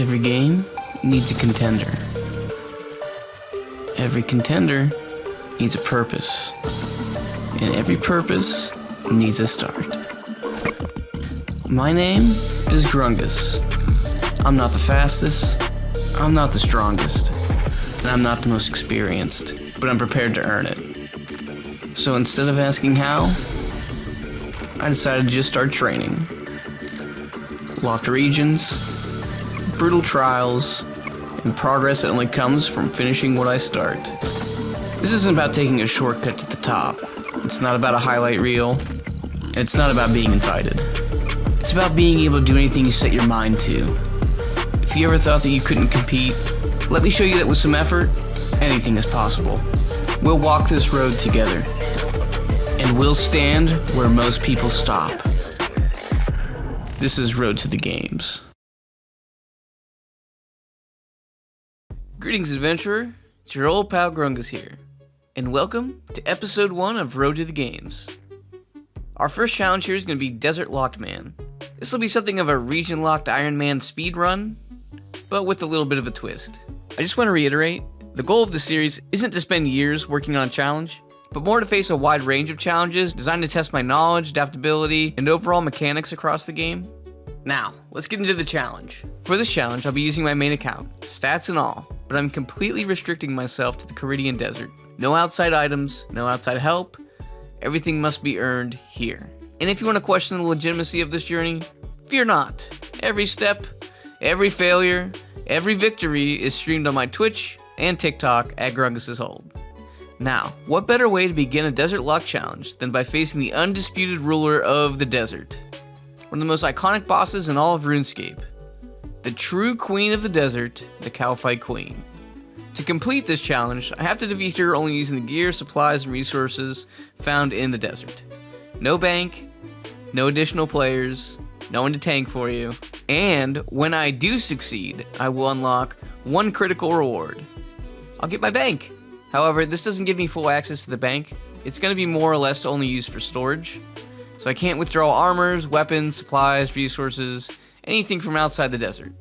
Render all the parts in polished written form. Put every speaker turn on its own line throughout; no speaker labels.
Every game needs a contender. Every contender needs a purpose. And every purpose needs a start. My name is Grungus. I'm not the fastest, I'm not the strongest, and I'm not the most experienced, but I'm prepared to earn it. So instead of asking how, I decided to just start training. Locked regions, brutal trials, and progress that only comes from finishing what I start. This isn't about taking a shortcut to the top. It's not about a highlight reel, and it's not about being invited. It's about being able to do anything you set your mind to. If you ever thought that you couldn't compete, let me show you that with some effort, anything is possible. We'll walk this road together, and we'll stand where most people stop. This is Road to the Games. Greetings, adventurer. It's your old pal Grungus here, and welcome to episode 1 of Road to the Games. Our first challenge here is going to be Desert Locked Man. This will be something of a region-locked Iron Man speed run, but with a little bit of a twist. I just want to reiterate, the goal of the series isn't to spend years working on a challenge, but more to face a wide range of challenges designed to test my knowledge, adaptability, and overall mechanics across the game. Now, let's get into the challenge. For this challenge, I'll be using my main account, stats and all, but I'm completely restricting myself to the Kharidian Desert. No outside items, no outside help, everything must be earned here. And if you want to question the legitimacy of this journey, fear not. Every step, every failure, every victory is streamed on my Twitch and TikTok at Grungus' Hold. Now, what better way to begin a Desert Lock challenge than by facing the undisputed ruler of the desert? One of the most iconic bosses in all of RuneScape. The true queen of the desert, the Kalphite Queen. To complete this challenge, I have to defeat her only using the gear, supplies, and resources found in the desert. No bank, no additional players, no one to tank for you, and when I do succeed, I will unlock one critical reward. I'll get my bank. However, this doesn't give me full access to the bank. It's going to be more or less only used for storage, so I can't withdraw armors, weapons, supplies, resources, anything from outside the desert,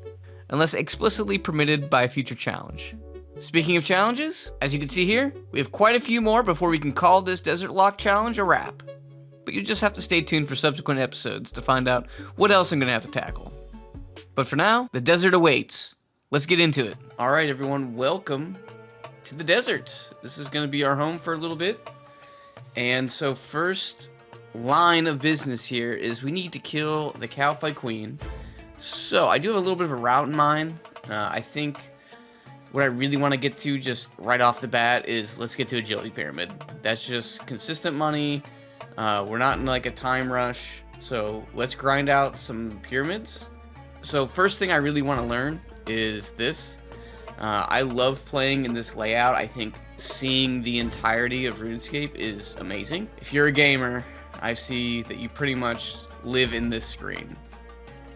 unless explicitly permitted by a future challenge. Speaking of challenges, as you can see here, we have quite a few more before we can call this Desert Lock challenge a wrap. But you just have to stay tuned for subsequent episodes to find out what else I'm going to have to tackle. But for now, the desert awaits. Let's get into it. Alright everyone, welcome to the desert. This is going to be our home for a little bit. And so first line of business here is we need to kill the Kalphite Queen. So I do have a little bit of a route in mind. I think what I really want to get to just right off the bat is let's get to Agility Pyramid. That's just consistent money. We're not in like a time rush, so let's grind out some pyramids. So first thing I really want to learn is this. I love playing in this layout. I think seeing the entirety of RuneScape is amazing. If you're a gamer, I see that you pretty much live in this screen.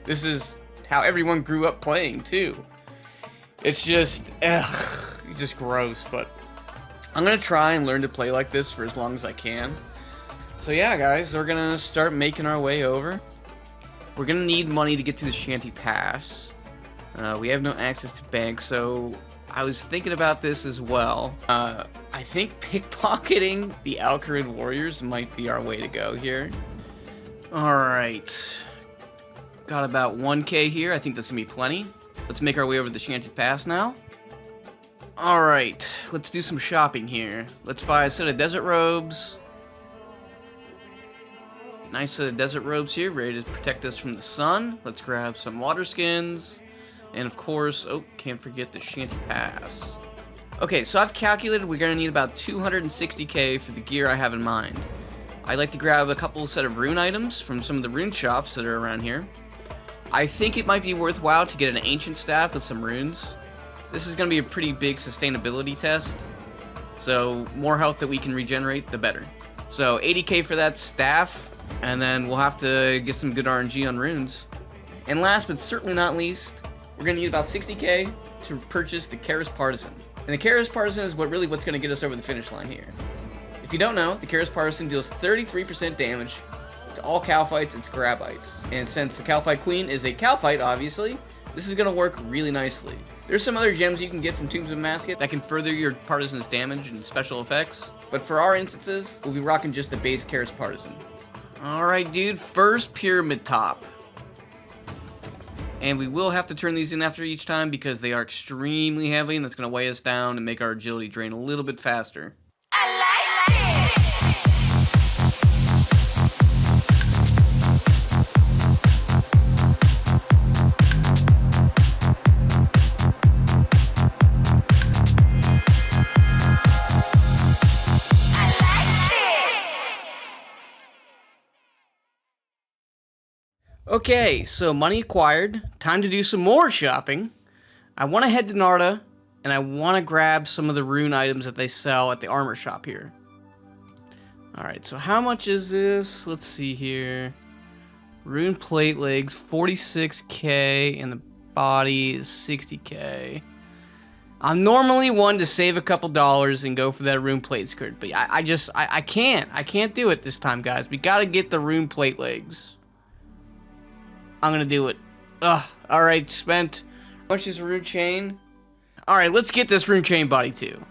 This is how everyone grew up playing too. It's just, just gross, but I'm gonna try and learn to play like this for as long as I can. So yeah, guys, we're gonna start making our way over. We're gonna need money to get to the Shanty Pass. We have no access to bank, so I was thinking about this as well. I think pickpocketing the Alcarid Warriors might be our way to go here. Alright. Got about 1k here. I think that's gonna be plenty. Let's make our way over the Shanty Pass now. Alright, let's do some shopping here. Let's buy a set of desert robes. Nice set of desert robes here, ready to protect us from the sun. Let's grab some water skins. And of course, oh, can't forget the Shanty Pass. Okay, so I've calculated we're gonna need about 260k for the gear I have in mind. I'd like to grab a couple set of rune items from some of the rune shops that are around here. I think it might be worthwhile to get an ancient staff with some runes. This is gonna be a pretty big sustainability test. So more health that we can regenerate, the better. So 80k for that staff. And then we'll have to get some good RNG on runes. And last but certainly not least, we're going to need about 60k to purchase the Chaos Partisan. And the Chaos Partisan is what's going to get us over the finish line here. If you don't know, the Chaos Partisan deals 33% damage to all Kalphites and Scrabites. And since the Kalphite Queen is a Kalphite, obviously, this is going to work really nicely. There's some other gems you can get from Tombs of Masket that can further your Partisan's damage and special effects, but for our instances, we'll be rocking just the base Karis Partisan. Alright dude, first pyramid top. And we will have to turn these in after each time because they are extremely heavy and that's going to weigh us down and make our agility drain a little bit faster. Okay, so money acquired. Time to do some more shopping. I want to head to Narda, and I want to grab some of the rune items that they sell at the armor shop here. Alright, so how much is this? Let's see here. Rune plate legs, 46k, and the body is 60k. I'm normally one to save a couple dollars and go for that rune plate skirt, but I can't do it this time, guys. We gotta get the rune plate legs. I'm gonna do it. Ugh. Alright, spent. How much is a rune chain? Alright, let's get this rune chain body too.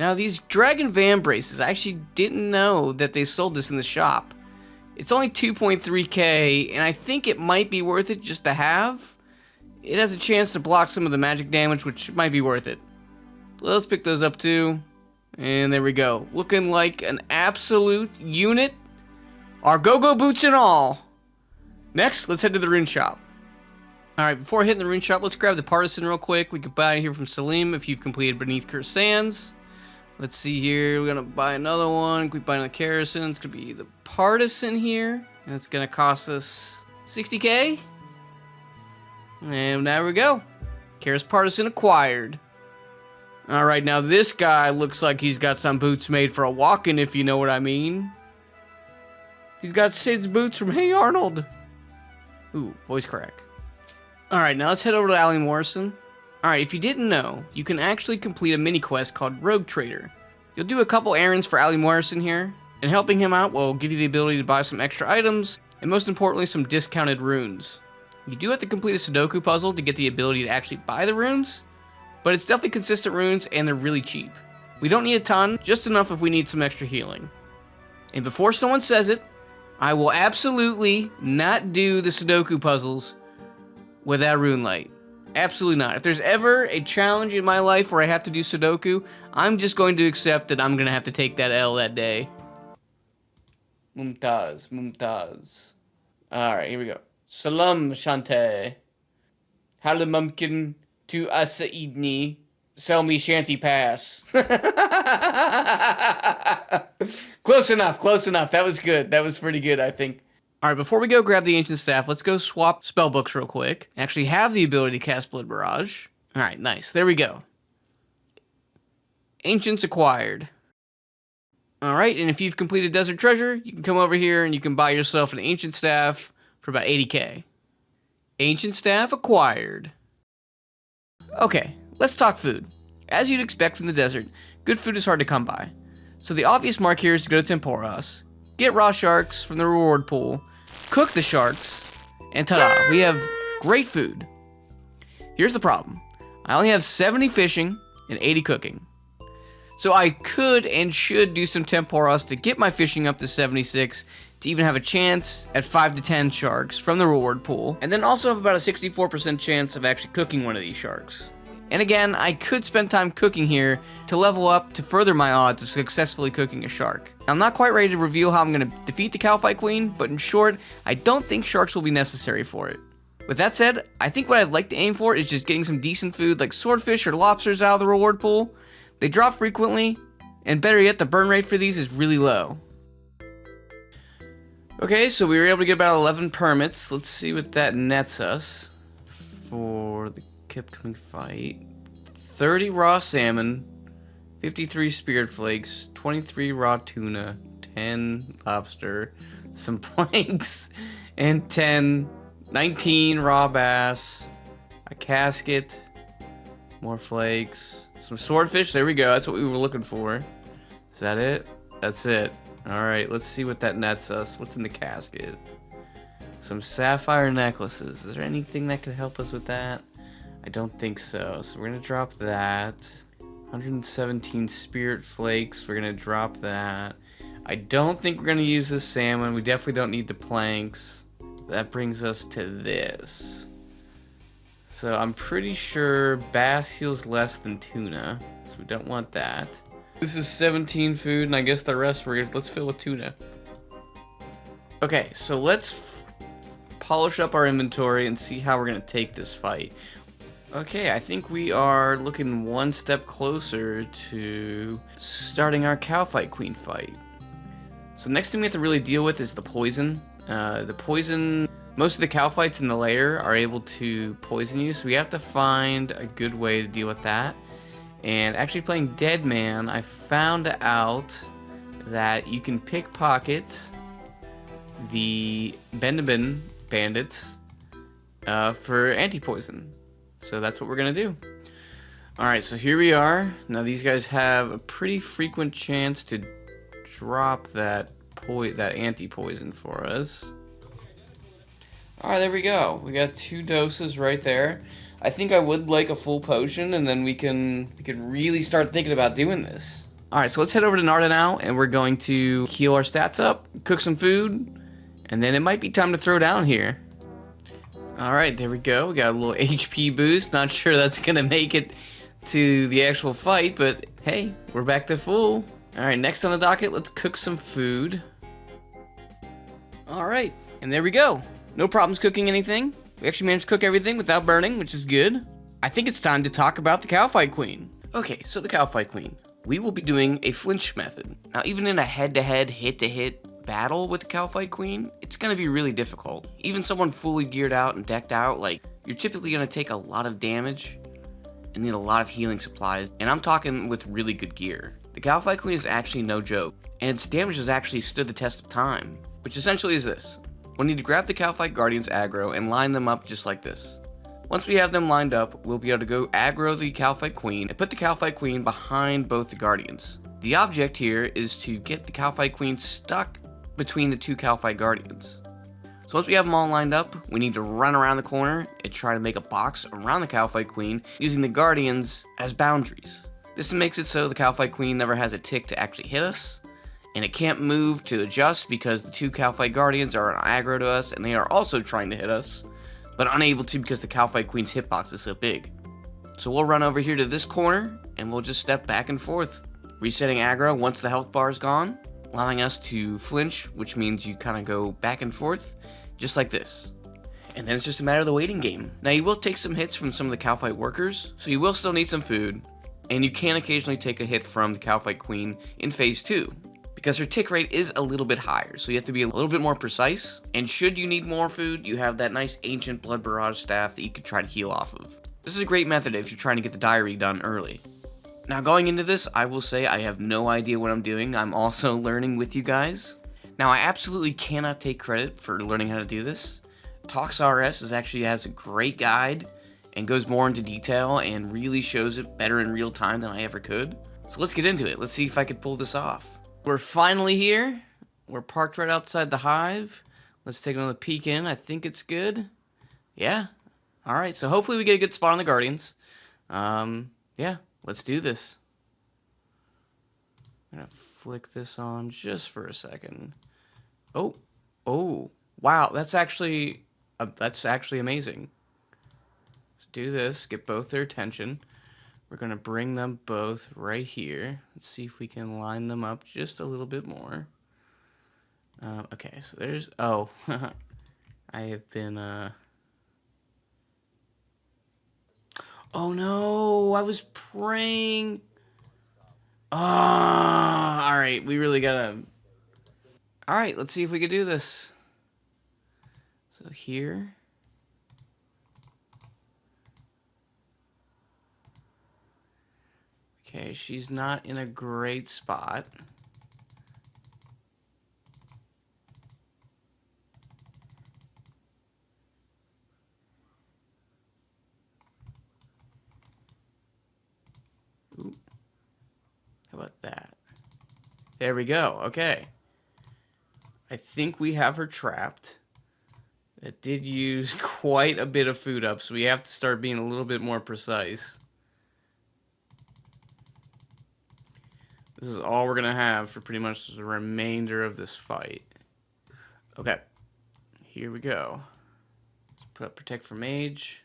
Now, these Dragon Van braces, I actually didn't know that they sold this in the shop. It's only 2.3k, and I think it might be worth it just to have. It has a chance to block some of the magic damage, which might be worth it. Let's pick those up too. And there we go. Looking like an absolute unit. Our go-go boots and all. Next, let's head to the rune shop. Alright, before hitting the rune shop, let's grab the Partisan real quick. We can buy it here from Salim if you've completed Beneath Cursed Sands. Let's see here. We're going to buy another one. We buy another Karasin. It's going to be the Partisan here. And it's going to cost us 60k. And there we go. Karis Partisan acquired. Alright, now this guy looks like he's got some boots made for a walking, if you know what I mean. He's got Sid's boots from Hey Arnold. Ooh, voice crack. Alright, now let's head over to Allie Morrison. Alright, if you didn't know, you can actually complete a mini quest called Rogue Trader. You'll do a couple errands for Allie Morrison here, and helping him out will give you the ability to buy some extra items, and most importantly, some discounted runes. You do have to complete a Sudoku puzzle to get the ability to actually buy the runes, but it's definitely consistent runes, and they're really cheap. We don't need a ton, just enough if we need some extra healing. And before someone says it, I will absolutely not do the Sudoku puzzles without Rune Light. Absolutely not. If there's ever a challenge in my life where I have to do Sudoku, I'm just going to accept that I'm going to have to take that L that day. Mumtaz, Mumtaz. Alright, here we go. Salam Shante. Hala mumkin tu asaidni. Sell me shanty pass. Close enough, close enough. That was good. That was pretty good, I think. Alright, before we go grab the Ancient Staff, let's go swap spellbooks real quick. Actually have the ability to cast Blood Barrage. Alright, nice. There we go. Ancients acquired. Alright, and if you've completed Desert Treasure, you can come over here and you can buy yourself an Ancient Staff for about 80k. Ancient Staff acquired. Okay, let's talk food. As you'd expect from the desert, good food is hard to come by. So the obvious mark here is to go to Temporas, get raw sharks from the reward pool, cook the sharks, and ta-da, we have great food. Here's the problem. I only have 70 fishing and 80 cooking. So I could and should do some Temporas to get my fishing up to 76 to even have a chance at 5 to 10 sharks from the reward pool, and then also have about a 64% chance of actually cooking one of these sharks. And again, I could spend time cooking here to level up to further my odds of successfully cooking a shark. I'm not quite ready to reveal how I'm going to defeat the Kalphite Queen, but in short, I don't think sharks will be necessary for it. With that said, I think what I'd like to aim for is just getting some decent food like swordfish or lobsters out of the reward pool. They drop frequently, and better yet, the burn rate for these is really low. Okay, so we were able to get about 11 permits. Let's see what that nets us for the upcoming fight. 30 raw salmon, 53 spirit flakes, 23 raw tuna, 10 lobster, some planks, and 19 raw bass, a casket, more flakes, some swordfish. There we go. That's what we were looking for. Is that it? That's it. Alright, let's see what that nets us. What's in the casket? Some sapphire necklaces. Is there anything that could help us with that? I don't think so. So we're gonna drop that. 117 spirit flakes. We're gonna drop that. I don't think we're gonna use this salmon. We definitely don't need the planks. That brings us to this. So I'm pretty sure bass heals less than tuna, so we don't want that. This is 17 food, and I guess the rest let's fill with tuna. Okay, so let's polish up our inventory and see how we're gonna take this fight. Okay, I think we are looking one step closer to starting our Kalphite Queen fight. So next thing we have to really deal with is the poison. Most of the Kalphites in the lair are able to poison you, so we have to find a good way to deal with that. And actually playing Dead Man, I found out that you can pickpocket the Benjamin bandits for anti-poison. So that's what we're gonna do. Alright, so here we are. Now these guys have a pretty frequent chance to drop that anti-poison for us. Alright, there we go. We got 2 doses right there. I think I would like a full potion, and then we can really start thinking about doing this. Alright, so let's head over to Narda now, and we're going to heal our stats up, cook some food, and then it might be time to throw down here. Alright, there we go. We got a little HP boost. Not sure that's gonna make it to the actual fight, but hey, we're back to full. Alright, next on the docket, let's cook some food. Alright, and there we go. No problems cooking anything. We actually managed to cook everything without burning, which is good. I think it's time to talk about the Kalphite Queen. Okay, so the Kalphite Queen. We will be doing a flinch method. Now, even in a head-to-head, hit-to-hit battle with the Kalphite Queen, it's gonna be really difficult. Even someone fully geared out and decked out, like, you're typically gonna take a lot of damage and need a lot of healing supplies, and I'm talking with really good gear. The Kalphite Queen is actually no joke, and its damage has actually stood the test of time, which essentially is this. We'll need to grab the Kalphite Guardians aggro and line them up just like this. Once we have them lined up, we'll be able to go aggro the Kalphite Queen and put the Kalphite Queen behind both the Guardians. The object here is to get the Kalphite Queen stuck between the 2 Kalphite Guardians. So once we have them all lined up, we need to run around the corner and try to make a box around the Kalphite Queen using the Guardians as boundaries. This makes it so the Kalphite Queen never has a tick to actually hit us, and it can't move to adjust because the 2 Kalphite Guardians are on aggro to us, and they are also trying to hit us, but unable to because the Kalphite Queen's hitbox is so big. So we'll run over here to this corner, and we'll just step back and forth, resetting aggro once the health bar is gone, allowing us to flinch, which means you kind of go back and forth, just like this. And then it's just a matter of the waiting game. Now you will take some hits from some of the Kalphite workers, so you will still need some food, and you can occasionally take a hit from the Kalphite Queen in phase 2. Because her tick rate is a little bit higher, so you have to be a little bit more precise. And should you need more food, you have that nice ancient blood barrage staff that you could try to heal off of. This is a great method if you're trying to get the diary done early. Now going into this, I will say I have no idea what I'm doing. I'm also learning with you guys. Now I absolutely cannot take credit for learning how to do this. OSRS actually has a great guide and goes more into detail and really shows it better in real time than I ever could. So let's get into it. Let's see if I could pull this off. We're finally here. We're parked right outside the hive. Let's take another peek in. I think it's good. Yeah. Alright, so hopefully we get a good spot on the Guardians. Yeah, let's do this. I'm gonna flick this on just for a second. Oh, wow, that's actually amazing. Let's do this, get both their attention. We're going to bring them both right here. Let's see if we can line them up just a little bit more. Okay, so there's... Oh, I have been... Oh no, I was praying. Alright, we really gotta... Alright, let's see if we can do this. So here... Okay, she's not in a great spot. Ooh. How about that? There we go. Okay. I think we have her trapped. It did use quite a bit of food up, so we have to start being a little bit more precise. This is all we're going to have for pretty much the remainder of this fight. Okay. Here we go. Let's put up Protect from Mage.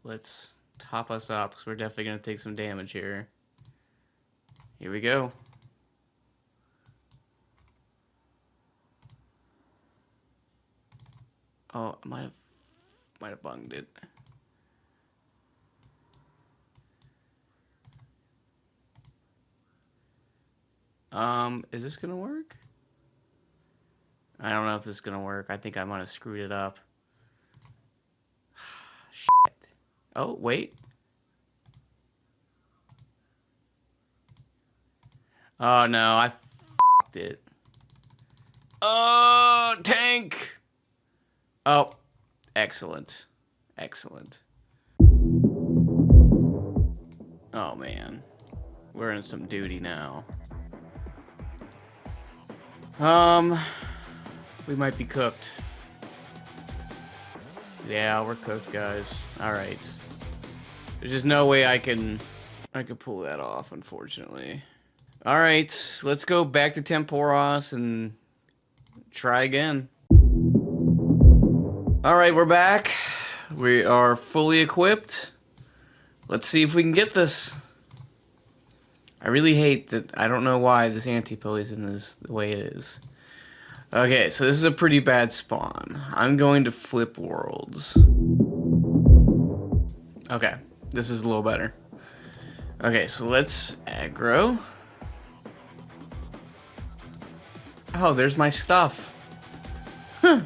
Let's top us up, because we're definitely going to take some damage here. Here we go. Oh, I might have bunged it. Is this gonna work? I don't know if this is gonna work. I think I might have screwed it up. Shit. Oh, wait. Oh no, I f***ed it. Oh, tank! Oh, excellent. Excellent. Oh man. We're in some duty now. We might be cooked. Yeah, we're cooked, guys. Alright. There's just no way I can pull that off, unfortunately. Alright, let's go back to Temporos and try again. Alright, we're back. We are fully equipped. Let's see if we can get this. I really hate that. I don't know why this anti-poison is the way it is. Okay, so this is a pretty bad spawn. I'm going to flip worlds. Okay, this is a little better. Okay, so let's aggro. Oh, there's my stuff. Huh.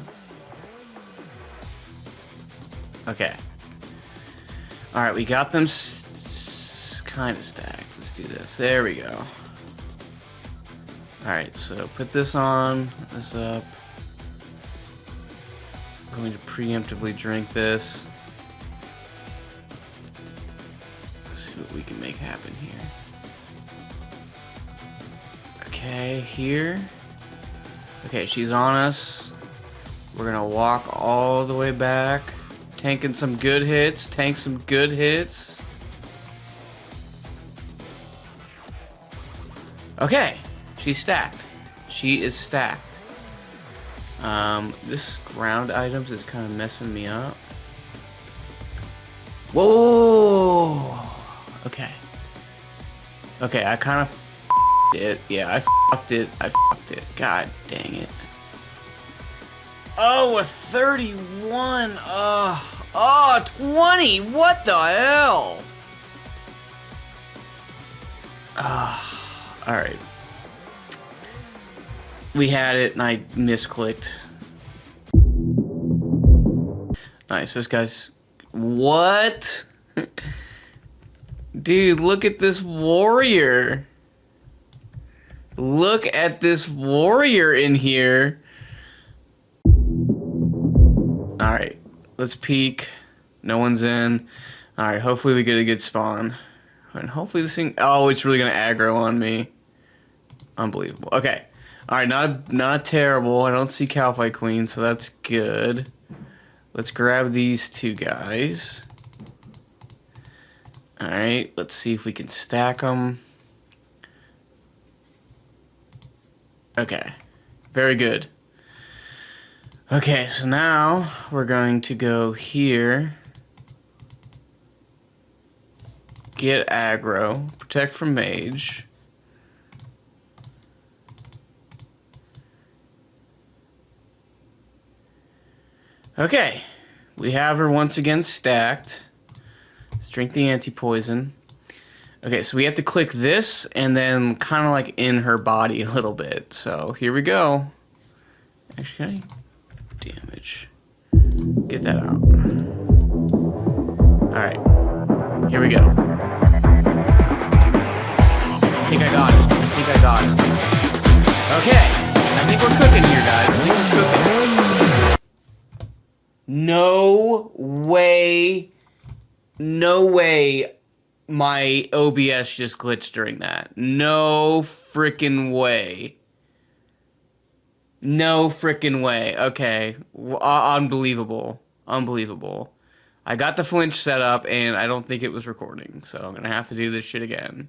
Okay. Alright, we got them kind of stacked. Let's do this. There we go. Alright, so put this on, this up. I'm going to preemptively drink this. Let's see what we can make happen here. Okay, here. Okay, she's on us. We're gonna walk all the way back. Tanking some good hits. Tank some good hits. Okay, she's stacked. She is stacked. This ground items is kind of messing me up. Whoa! Okay. Okay, I kind of f***ed it. Yeah, I f***ed it. I f***ed it. God dang it. Oh, a 31. Oh, 20. What the hell? All right. We had it, and I misclicked. Nice. This guy's. What? Dude, look at this warrior. Look at this warrior in here. Alright, let's peek. No one's in. Alright, hopefully we get a good spawn. And hopefully this thing... Oh, it's really going to aggro on me. Unbelievable. Okay. Alright, not terrible. I don't see Kalphite Queen, so that's good. Let's grab these two guys. Alright, let's see if we can stack them. Okay. Very good. Okay, so now we're going to go here. Get aggro. Protect from mage. Okay. We have her once again stacked. Let's drink the anti-poison. Okay, so we have to click this and then kind of like in her body a little bit. So here we go. Actually, damage. Get that out. Alright. Here we go. I think I got it. I think I got it. Okay. I think we're cooking here, guys. I think we're cooking. No way. No way my OBS just glitched during that. No freaking way. No frickin' way. Okay. Unbelievable. Unbelievable. I got the flinch set up, and I don't think it was recording, so I'm gonna have to do this shit again.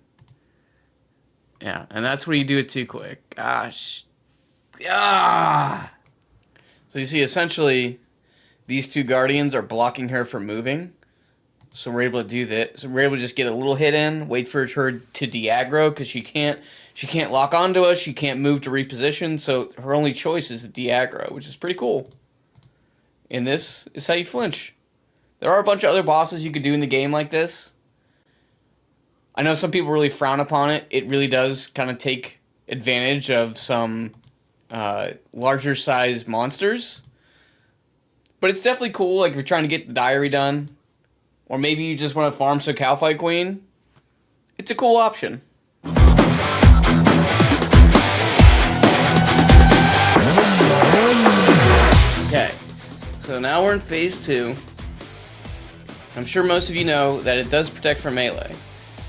Yeah, and that's where you do it too quick. Gosh. Ah! So you see, essentially, these two guardians are blocking her from moving. So we're able to do that. So we're able to just get a little hit in, wait for her to de-aggro, because she can't lock onto us, she can't move to reposition, so her only choice is to de-aggro, which is pretty cool. And this is how you flinch. There are a bunch of other bosses you could do in the game like this. I know some people really frown upon it. It really does kind of take advantage of some larger size monsters. But it's definitely cool, like if you're trying to get the diary done. Or maybe you just want to farm some Kalphite Queen. It's a cool option. Okay, so now we're in phase 2. I'm sure most of you know that it does protect from melee.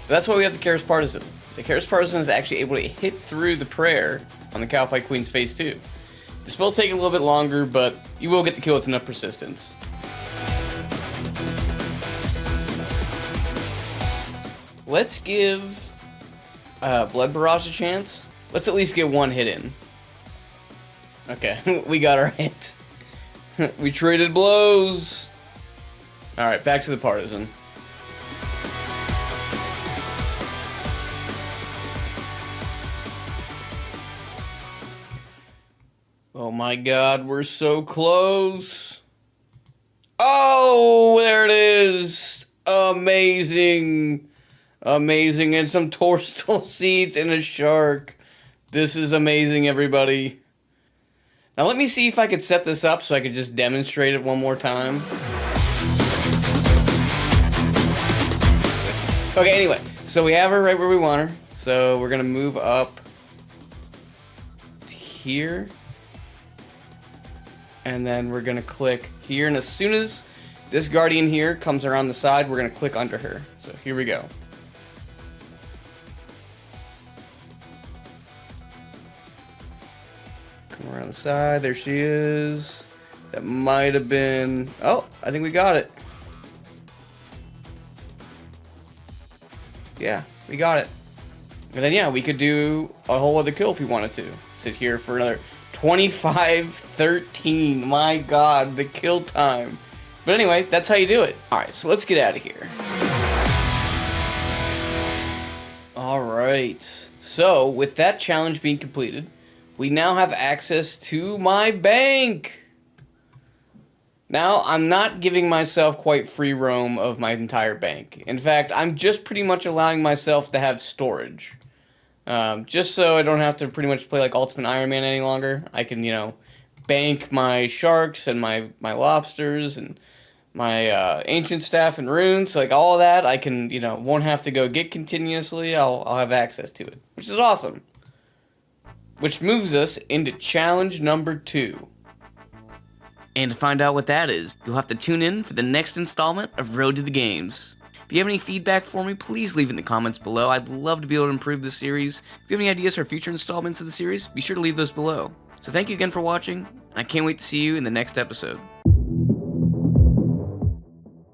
But that's why we have the Chaos Partisan. The Chaos Partisan is actually able to hit through the prayer on the Kalphite Queen's phase 2. This will take a little bit longer, but you will get the kill with enough persistence. Let's give Blood Barrage a chance. Let's at least get one hit in. Okay, we got our hit. We traded blows. Alright, back to the Partisan. Oh my god, we're so close. Oh, there it is. Amazing. Amazing. And some torstal seeds and a shark. This is amazing, everybody. Now let me see if I could set this up so I could just demonstrate it one more time. Okay, anyway. So we have her right where we want her. So we're going to move up to here. And then we're going to click here. And as soon as this guardian here comes around the side, we're going to click under her. So here we go. Come around the side. There she is. That might have been... Oh, I think we got it. Yeah, we got it. And then, yeah, we could do a whole other kill if we wanted to. Sit here for another 25-13. My god, the kill time. But anyway, that's how you do it. Alright, so let's get out of here. Alright. So, with that challenge being completed, we now have access to my bank. Now, I'm not giving myself quite free roam of my entire bank. In fact, I'm just pretty much allowing myself to have storage. Just so I don't have to pretty much play like Ultimate Iron Man any longer. I can, you know, bank my sharks and my lobsters and my ancient staff and runes. So like all of that, I can, you know, won't have to go get continuously. I'll have access to it, which is awesome. Which moves us into challenge number 2. And to find out what that is, you'll have to tune in for the next installment of Road to the Games. If you have any feedback for me, please leave it in the comments below. I'd love to be able to improve this series. If you have any ideas for future installments of the series, be sure to leave those below. So thank you again for watching, and I can't wait to see you in the next episode.